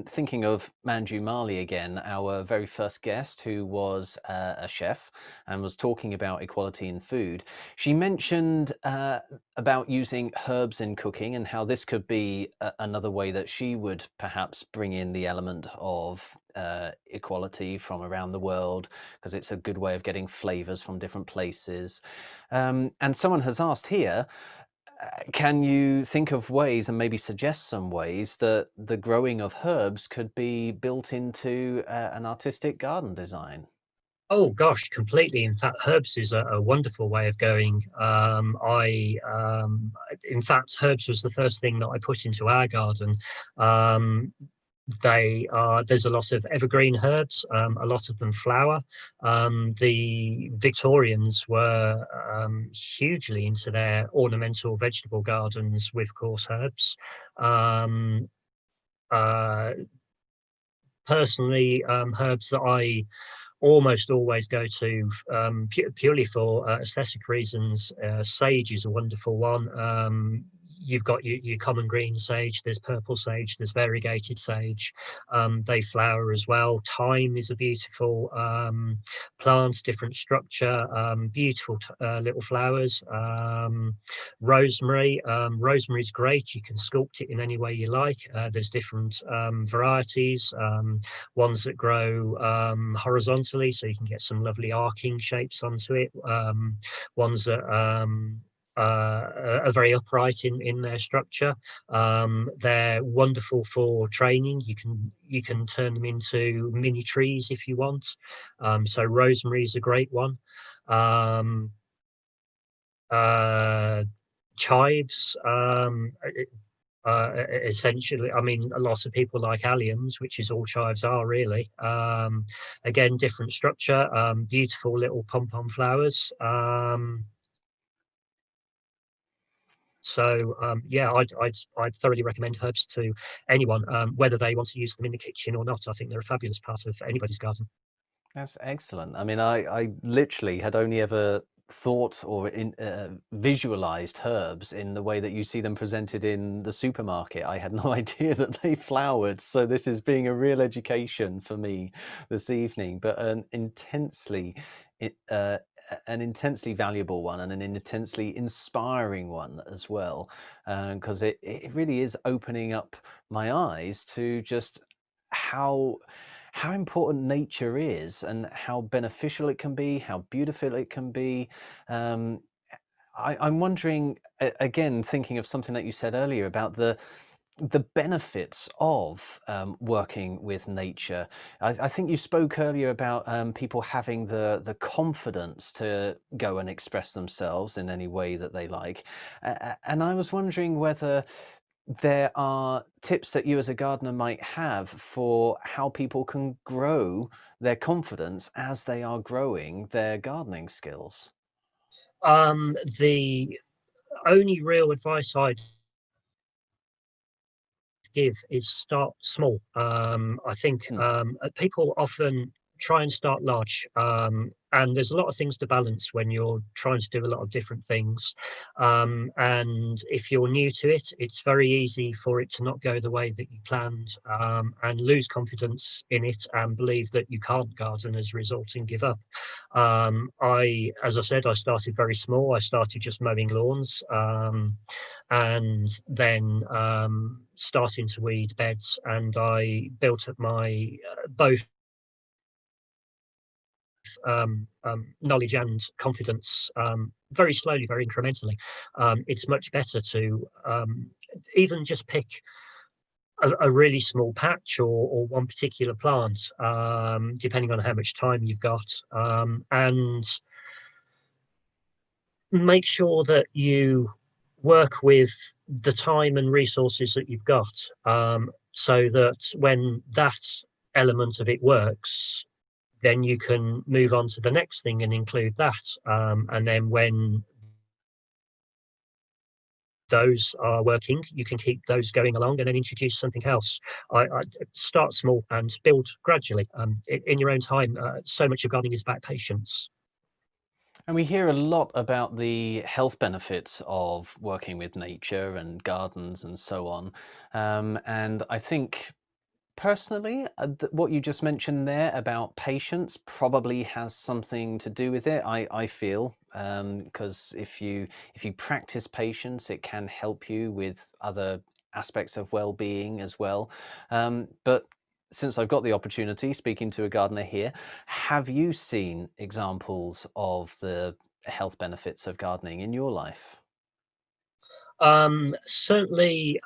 thinking of Manju Mali again, our very first guest, who was a chef and was talking about equality in food, she mentioned about using herbs in cooking and how this could be another way that she would perhaps bring in the element of equality from around the world, because it's a good way of getting flavors from different places. And someone has asked here, can you think of ways and maybe suggest some ways that the growing of herbs could be built into an artistic garden design? Oh gosh, completely. In fact, herbs is a wonderful way of going. In fact, herbs was the first thing that I put into our garden. Um, there's a lot of evergreen herbs, a lot of them flower. The Victorians were hugely into their ornamental vegetable gardens with coarse herbs. Um, uh, Personally, herbs that I almost always go to purely for aesthetic reasons. Sage is a wonderful one. You've got your common green sage, there's purple sage, there's variegated sage. They flower as well. Thyme is a beautiful plant, different structure, beautiful little flowers. Rosemary, rosemary's great. You can sculpt it in any way you like. There's different varieties, ones that grow horizontally, so you can get some lovely arcing shapes onto it. Ones that are very upright in their structure. They're wonderful for training. You can turn them into mini trees if you want. So rosemary is a great one. Chives, essentially, I mean, a lot of people like alliums, which is all chives are really. Again, different structure, beautiful little pom-pom flowers. Yeah, I'd thoroughly recommend herbs to anyone, whether they want to use them in the kitchen or not. I think they're a fabulous part of anybody's garden. That's excellent. I mean, I literally had only ever thought or visualized herbs in the way that you see them presented in the supermarket. I had no idea that they flowered. So this is being a real education for me this evening, but an intensely valuable one and an intensely inspiring one as well, because it really is opening up my eyes to just how important nature is and how beneficial it can be, how beautiful it can be. Um, I'm wondering, again, thinking of something that you said earlier about the benefits of working with nature. I think you spoke earlier about people having the confidence to go and express themselves in any way that they like. And I was wondering whether there are tips that you as a gardener might have for how people can grow their confidence as they are growing their gardening skills. The only real advice I'd give is start small. I think Hmm. people often try and start large, and there's a lot of things to balance when you're trying to do a lot of different things. And if you're new to it, it's very easy for it to not go the way that you planned, and lose confidence in it and believe that you can't garden as a result and give up. As I said, I started very small. I started just mowing lawns. And then starting to weed beds, and I built up my both knowledge and confidence very slowly, very incrementally. It's much better to even just pick a really small patch or one particular plant, depending on how much time you've got, and make sure that you work with the time and resources that you've got, so that when that element of it works, then you can move on to the next thing and include that. And then when those are working, you can keep those going along and then introduce something else. I start small and build gradually, in your own time. So much of gardening is about patience. And we hear a lot about the health benefits of working with nature and gardens and so on. And I think personally, what you just mentioned there about patience probably has something to do with it. I feel, because if you practice patience, it can help you with other aspects of well-being as well. But since I've got the opportunity speaking to a gardener here, have you seen examples of the health benefits of gardening in your life? Certainly,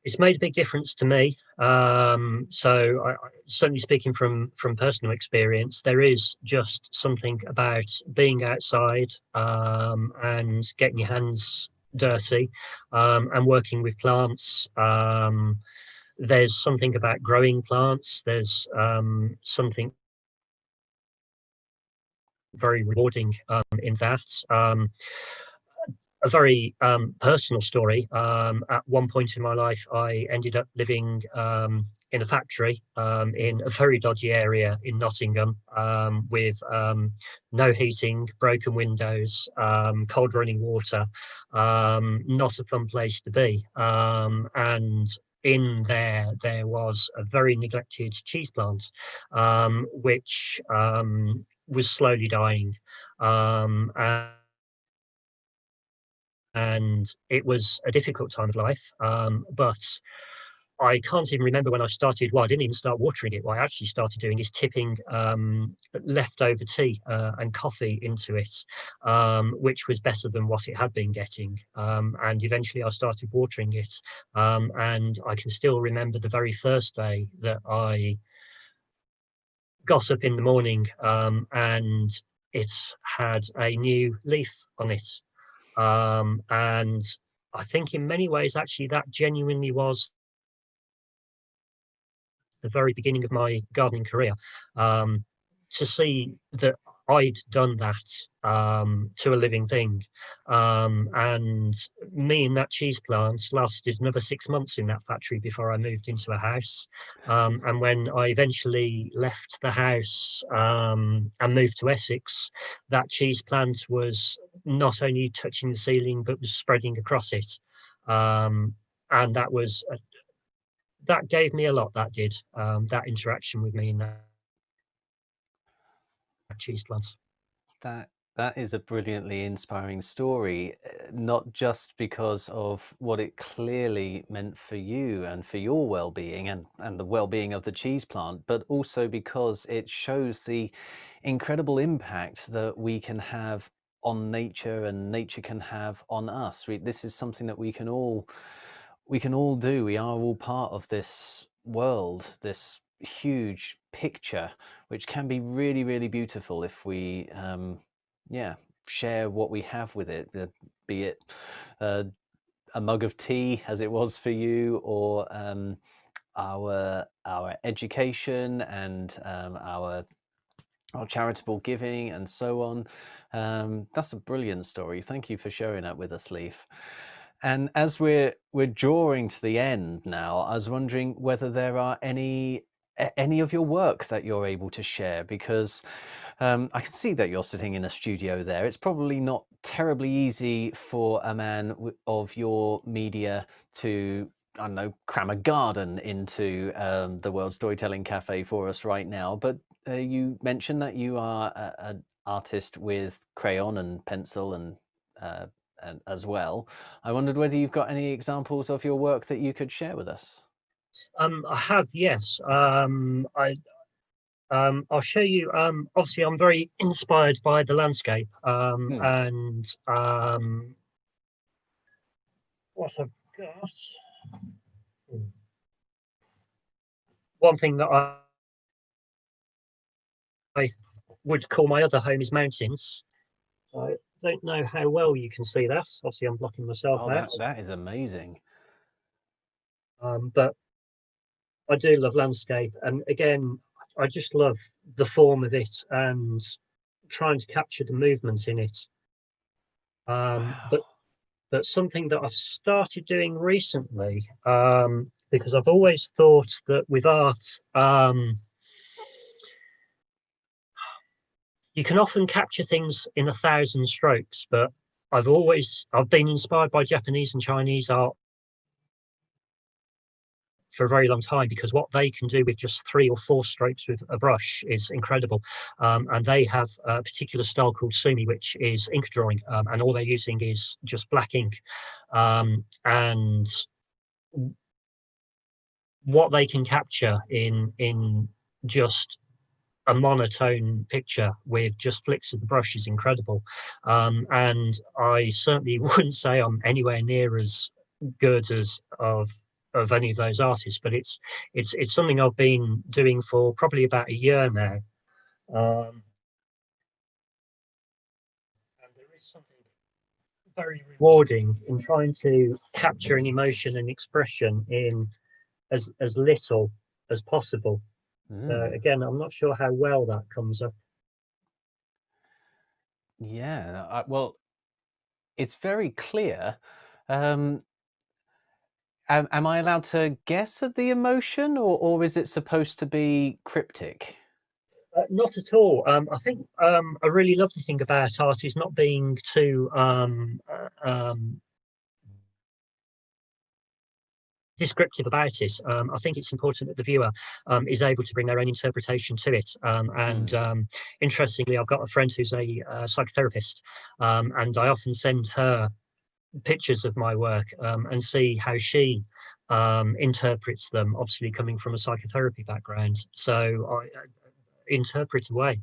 it's made a big difference to me. So certainly speaking from personal experience, there is just something about being outside, and getting your hands dirty, and working with plants. There's something about growing plants. There's something very rewarding in that. A very personal story. At one point in my life, I ended up living in a factory in a very dodgy area in Nottingham, with no heating, broken windows, cold running water. Not a fun place to be. And in there was a very neglected cheese plant, which was slowly dying. And it was a difficult time of life, but I can't even remember when I started. Well, I didn't even start watering it. What I actually started doing is tipping leftover tea and coffee into it, which was better than what it had been getting. And eventually I started watering it. And I can still remember the very first day that I got up in the morning, and it had a new leaf on it. And I think in many ways, actually, that genuinely was the very beginning of my gardening career. To see that I'd done that to a living thing. And me and that cheese plant lasted another 6 months in that factory before I moved into a house. And when I eventually left the house and moved to Essex, that cheese plant was not only touching the ceiling, but was spreading across it. And that gave me a lot, that did, that interaction with me in that cheese plant. That is a brilliantly inspiring story, not just because of what it clearly meant for you and for your well-being and the well-being of the cheese plant, but also because it shows the incredible impact that we can have on nature and nature can have on us. This is something that we can all do. We are all part of this world, this huge picture, which can be really, really beautiful if we yeah, share what we have with it, be it a mug of tea as it was for you, or our education and our charitable giving and so on. That's a brilliant story. Thank you for sharing that with us, Leaf. And as we're drawing to the end now, I was wondering whether there are any of your work that you're able to share, because I can see that you're sitting in a studio there. It's probably not terribly easy for a man of your media to, I don't know, cram a garden into the World Storytelling Cafe for us right now. But you mentioned that you are an artist with crayon and pencil and as well. I wondered whether you've got any examples of your work that you could share with us. I have, yes. I'll show you. Obviously, I'm very inspired by the landscape, and what I've got. One thing that I would call my other home is mountains. So I don't know how well you can see that. Obviously, I'm blocking myself Oh, out. that is amazing. But I do love landscape, and again, I just love the form of it and trying to capture the movement in it. Wow. But something that I've started doing recently, because I've always thought that with art, you can often capture things in 1,000 strokes, but I've been inspired by Japanese and Chinese art for a very long time, because what they can do with just 3 or 4 strokes with a brush is incredible. And they have a particular style called sumi, which is ink drawing, and all they're using is just black ink. And what they can capture in just a monotone picture with just flicks of the brush is incredible. And I certainly wouldn't say I'm anywhere near as good as of any of those artists, but it's something I've been doing for probably about a year now. And there is something very rewarding in trying to capture an emotion and expression in as little as possible. So again, I'm not sure how well that comes up. Yeah, well, it's very clear. Um, am I allowed to guess at the emotion, or is it supposed to be cryptic? Not at all. I think a really lovely thing about art is not being too descriptive about it. I think it's important that the viewer is able to bring their own interpretation to it. Interestingly, I've got a friend who's a psychotherapist, and I often send her pictures of my work and see how she interprets them, obviously coming from a psychotherapy background. So I interpret away.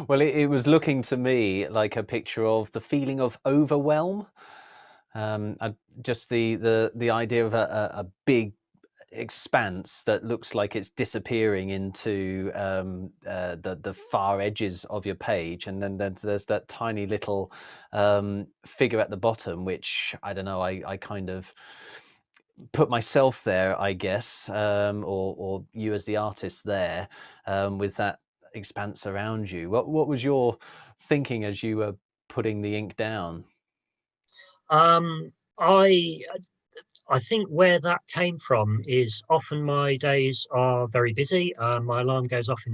Well, it was looking to me like a picture of the feeling of overwhelm. Just the idea of a big expanse that looks like it's disappearing into the far edges of your page, and then there's that tiny little figure at the bottom, which I don't know. I kind of put myself there, I guess, or you as the artist there, with that expanse around you. What was your thinking as you were putting the ink down? Um, I I think where that came from is often my days are very busy. My alarm goes off in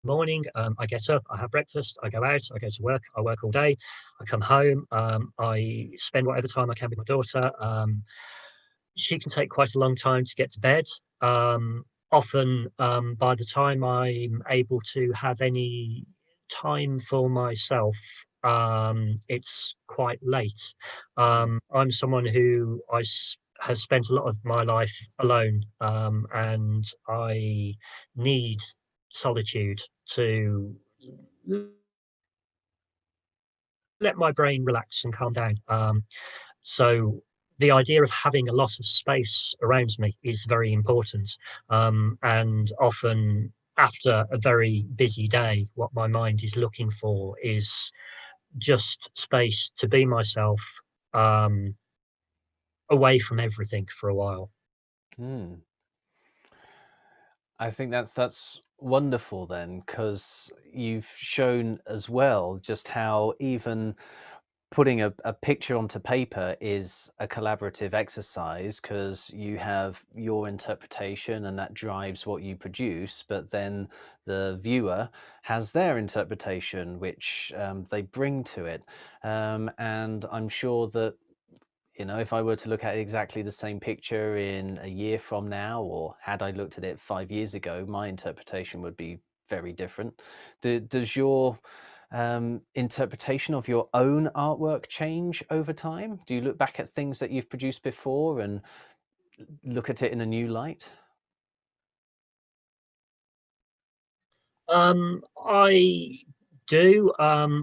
the morning. I get up, I have breakfast, I go out, I go to work, I work all day, I come home, I spend whatever time I can with my daughter. She can take quite a long time to get to bed. Often, by the time I'm able to have any time for myself, it's quite late. I'm someone who has spent a lot of my life alone, and I need solitude to let my brain relax and calm down. So the idea of having a lot of space around me is very important. And often after a very busy day, what my mind is looking for is just space to be myself, um, away from everything for a while. Hmm. I think that's wonderful then, because you've shown as well just how even putting a picture onto paper is a collaborative exercise, because you have your interpretation and that drives what you produce, but then the viewer has their interpretation, which they bring to it. And I'm sure that, if I were to look at exactly the same picture in a year from now, or had I looked at it 5 years ago, my interpretation would be very different. Does your interpretation of your own artwork change over time? Do you look back at things that you've produced before and look at it in a new light? I do.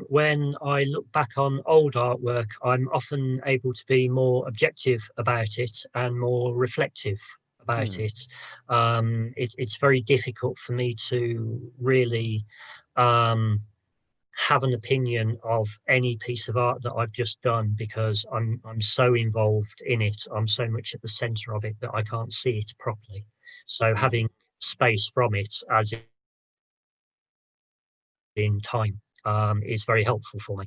When I look back on old artwork, I'm often able to be more objective about it and more reflective about Hmm. it. It's very difficult for me to really um, have an opinion of any piece of art that I've just done, because I'm so involved in it. I'm so much at the center of it that I can't see it properly. So Hmm. having space from it, as in time, is very helpful for me.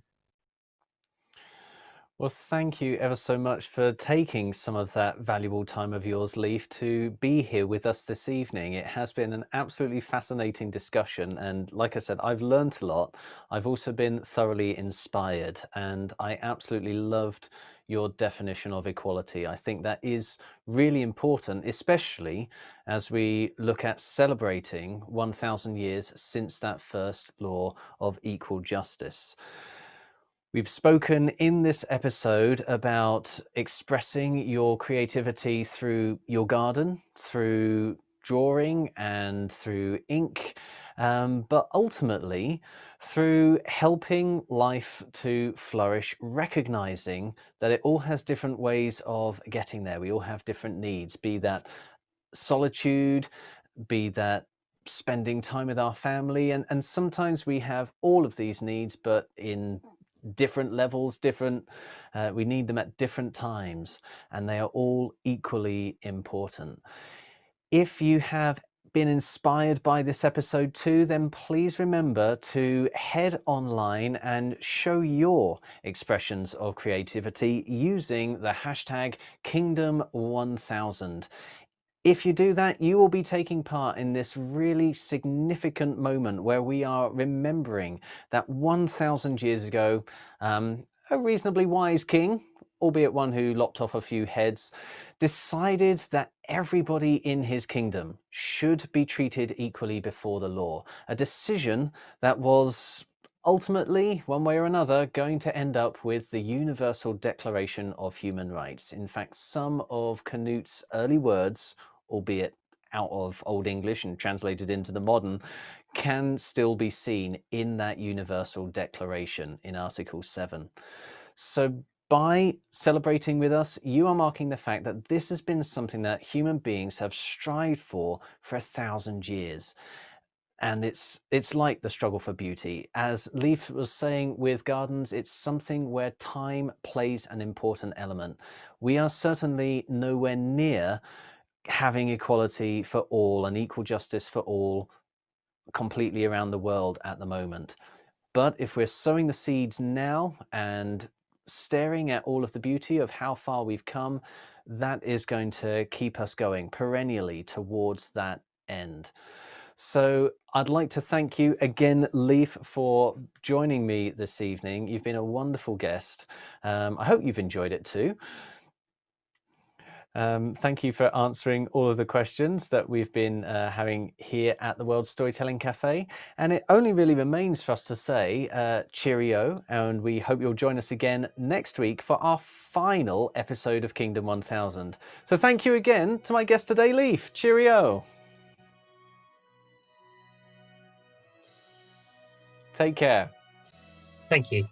Well, thank you ever so much for taking some of that valuable time of yours, Leaf, to be here with us this evening. It has been an absolutely fascinating discussion, and like I said, I've learnt a lot. I've also been thoroughly inspired, and I absolutely loved your definition of equality. I think that is really important, especially as we look at celebrating 1,000 years since that first law of equal justice. We've spoken in this episode about expressing your creativity through your garden, through drawing and through ink, but ultimately through helping life to flourish, recognizing that it all has different ways of getting there. We all have different needs, be that solitude, be that spending time with our family, and sometimes we have all of these needs, but in different levels, we need them at different times, and they are all equally important. If you have been inspired by this episode too, then please remember to head online and show your expressions of creativity using the hashtag Kingdom1000. If you do that, you will be taking part in this really significant moment where we are remembering that 1,000 years ago, a reasonably wise king, albeit one who lopped off a few heads, decided that everybody in his kingdom should be treated equally before the law. A decision that was ultimately, one way or another, going to end up with the Universal Declaration of Human Rights. In fact, some of Canute's early words, albeit out of Old English and translated into the modern, can still be seen in that Universal Declaration in Article 7. So by celebrating with us, you are marking the fact that this has been something that human beings have strived for 1,000 years. And it's like the struggle for beauty. As Leaf was saying with gardens, it's something where time plays an important element. We are certainly nowhere near having equality for all and equal justice for all completely around the world at the moment. But if we're sowing the seeds now and staring at all of the beauty of how far we've come, that is going to keep us going perennially towards that end. So I'd like to thank you again, Leaf, for joining me this evening. You've been a wonderful guest. I hope you've enjoyed it too. Thank you for answering all of the questions that we've been having here at the World Storytelling Cafe. And it only really remains for us to say cheerio, and we hope you'll join us again next week for our final episode of Kingdom 1000. So thank you again to my guest today, Leaf. Cheerio. Take care. Thank you.